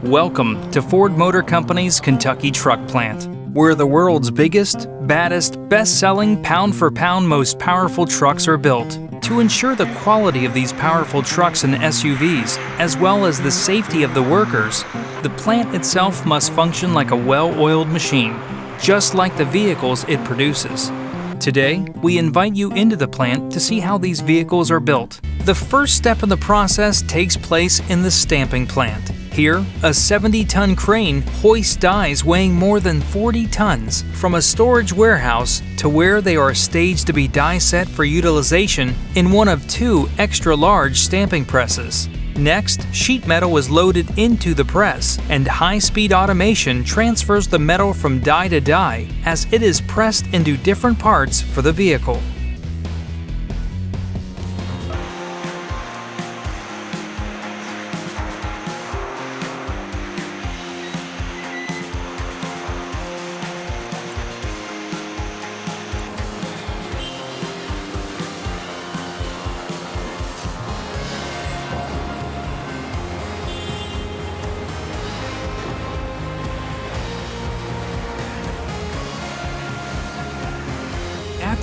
Welcome to Ford Motor Company's Kentucky Truck Plant, where the world's biggest, baddest, best-selling, pound-for-pound, most powerful trucks are built. To ensure the quality of these powerful trucks and SUVs, as well as the safety of the workers, the plant itself must function like a well-oiled machine, just like the vehicles it produces. Today, we invite you into the plant to see how these vehicles are built. The first step in the process takes place in the stamping plant. Here, a 70-ton crane hoists dies weighing more than 40 tons from a storage warehouse to where they are staged to be die set for utilization in one of two extra-large stamping presses. Next, sheet metal is loaded into the press, and high-speed automation transfers the metal from die to die as it is pressed into different parts for the vehicle.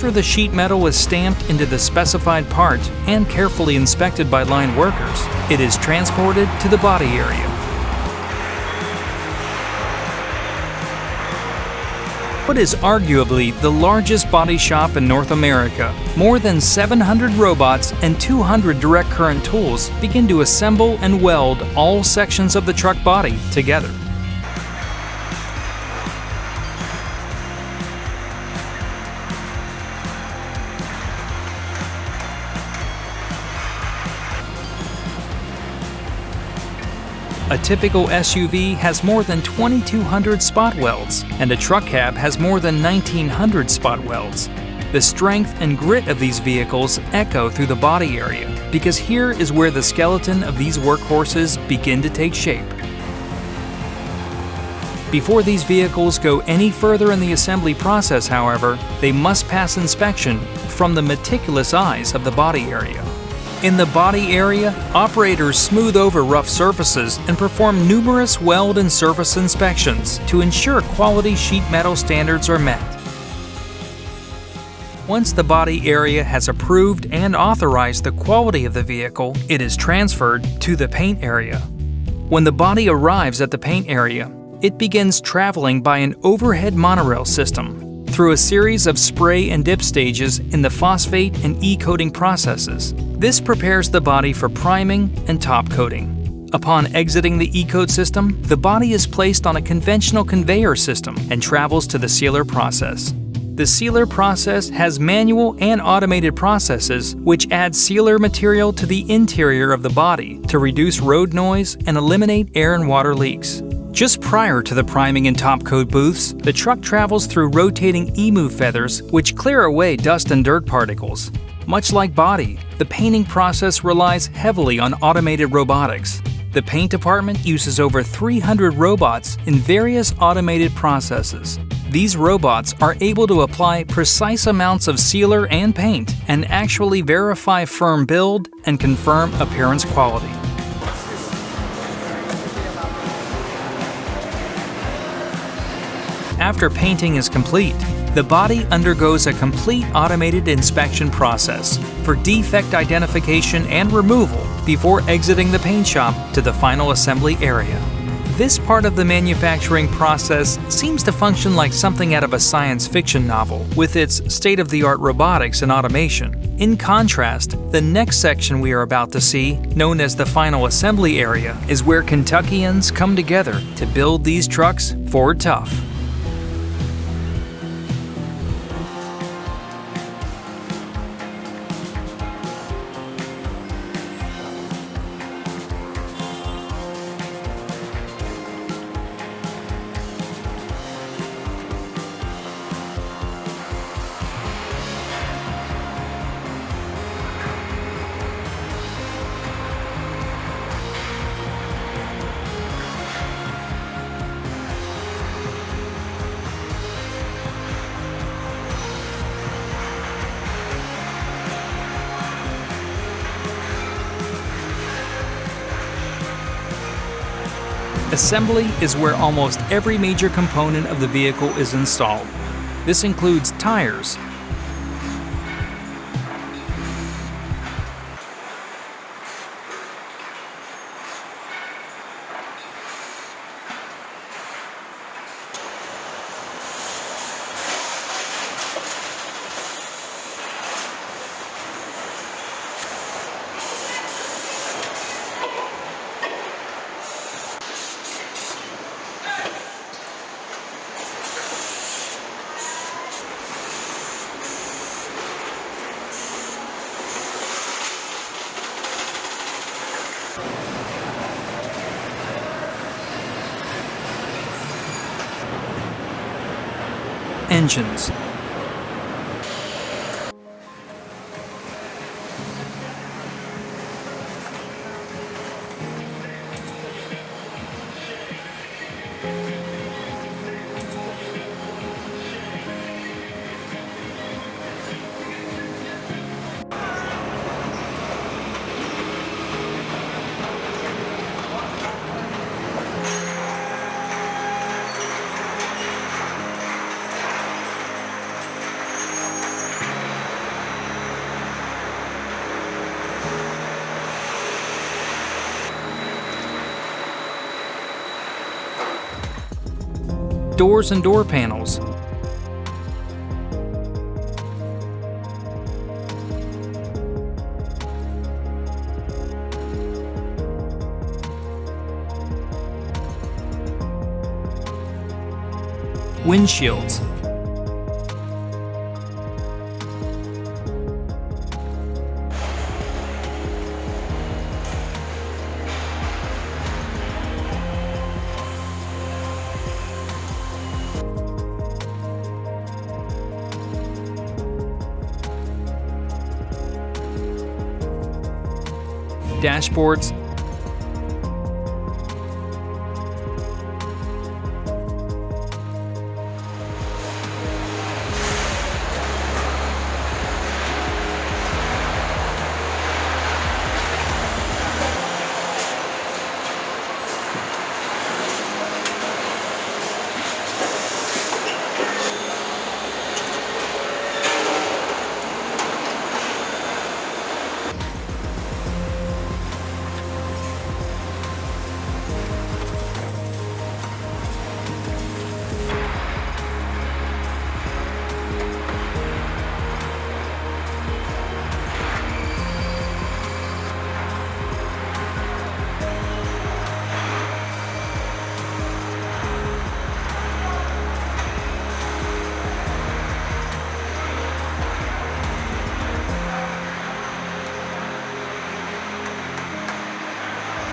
After the sheet metal is stamped into the specified part and carefully inspected by line workers, it is transported to the body area. What is arguably the largest body shop in North America, more than 700 robots and 200 direct current tools begin to assemble and weld all sections of the truck body together. A typical SUV has more than 2,200 spot welds, and a truck cab has more than 1,900 spot welds. The strength and grit of these vehicles echo through the body area, because here is where the skeleton of these workhorses begin to take shape. Before these vehicles go any further in the assembly process, however, they must pass inspection from the meticulous eyes of the body area. In the body area, operators smooth over rough surfaces and perform numerous weld and surface inspections to ensure quality sheet metal standards are met. Once the body area has approved and authorized the quality of the vehicle, it is transferred to the paint area. When the body arrives at the paint area, it begins traveling by an overhead monorail system through a series of spray and dip stages in the phosphate and e-coating processes. This prepares the body for priming and top coating. Upon exiting the e-coat system, the body is placed on a conventional conveyor system and travels to the sealer process. The sealer process has manual and automated processes which add sealer material to the interior of the body to reduce road noise and eliminate air and water leaks. Just prior to the priming and top coat booths, the truck travels through rotating emu feathers which clear away dust and dirt particles. Much like body, the painting process relies heavily on automated robotics. The paint department uses over 300 robots in various automated processes. These robots are able to apply precise amounts of sealer and paint and actually verify firm build and confirm appearance quality. After painting is complete, the body undergoes a complete automated inspection process for defect identification and removal before exiting the paint shop to the final assembly area. This part of the manufacturing process seems to function like something out of a science fiction novel with its state-of-the-art robotics and automation. In contrast, the next section we are about to see, known as the final assembly area, is where Kentuckians come together to build these trucks Ford Tough. Assembly is where almost every major component of the vehicle is installed. This includes tires, engines, doors and door panels, windshields, dashboards,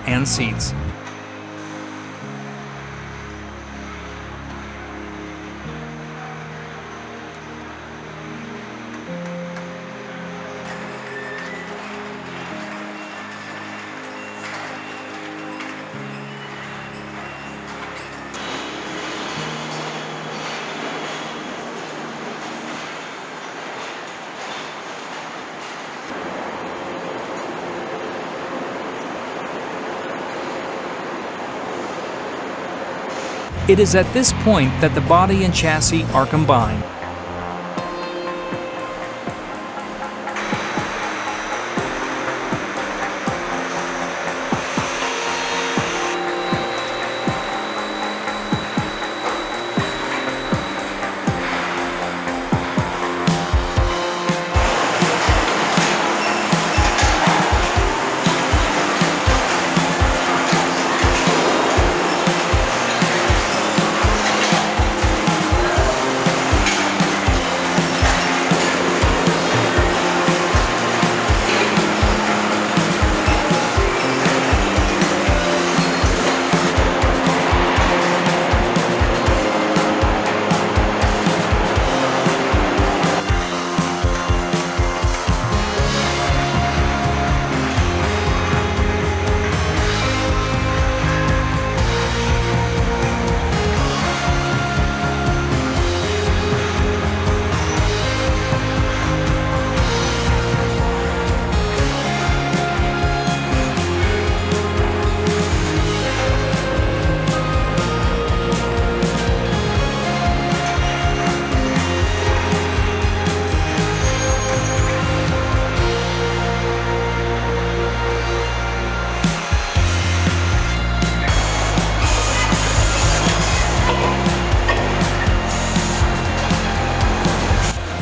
and seats. It is at this point that the body and chassis are combined.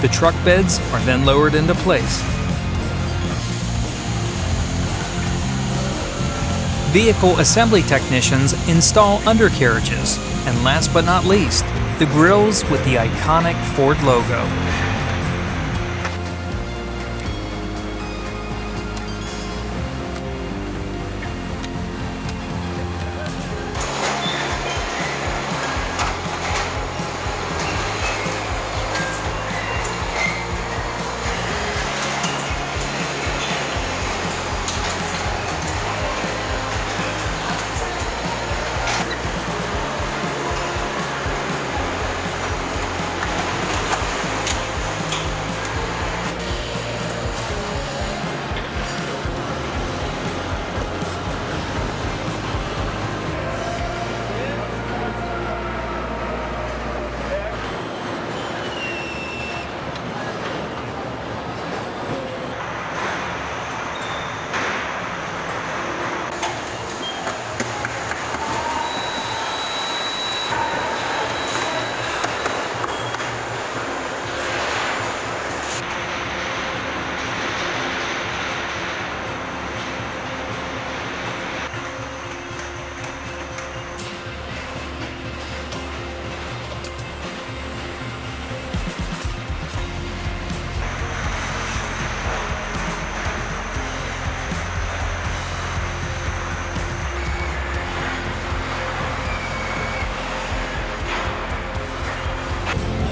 The truck beds are then lowered into place. Vehicle assembly technicians install undercarriages, and last but not least, the grills with the iconic Ford logo.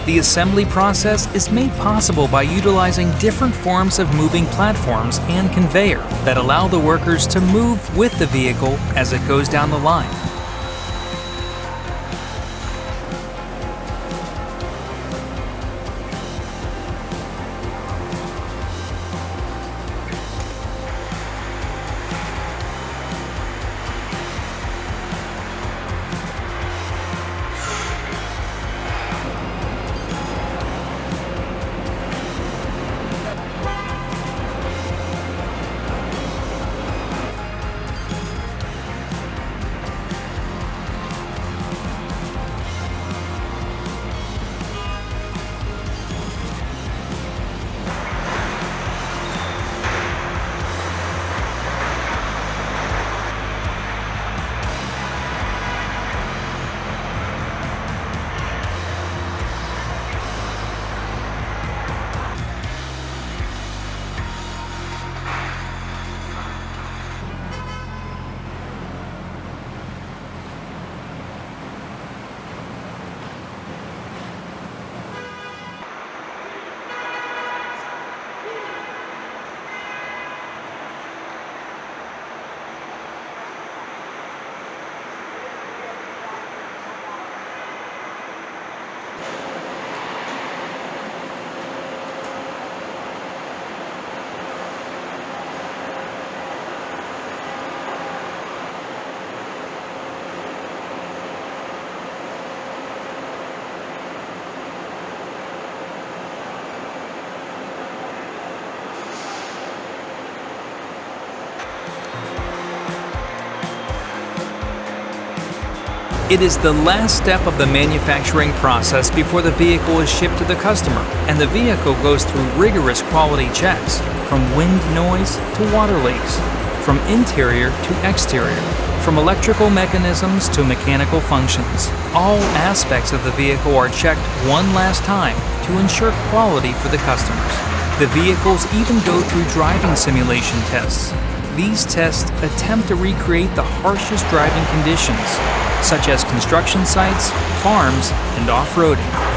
The assembly process is made possible by utilizing different forms of moving platforms and conveyor that allow the workers to move with the vehicle as it goes down the line. It is the last step of the manufacturing process before the vehicle is shipped to the customer, and the vehicle goes through rigorous quality checks, from wind noise to water leaks, from interior to exterior, from electrical mechanisms to mechanical functions. All aspects of the vehicle are checked one last time to ensure quality for the customers. The vehicles even go through driving simulation tests. These tests attempt to recreate the harshest driving conditions, such as construction sites, farms, and off-roading.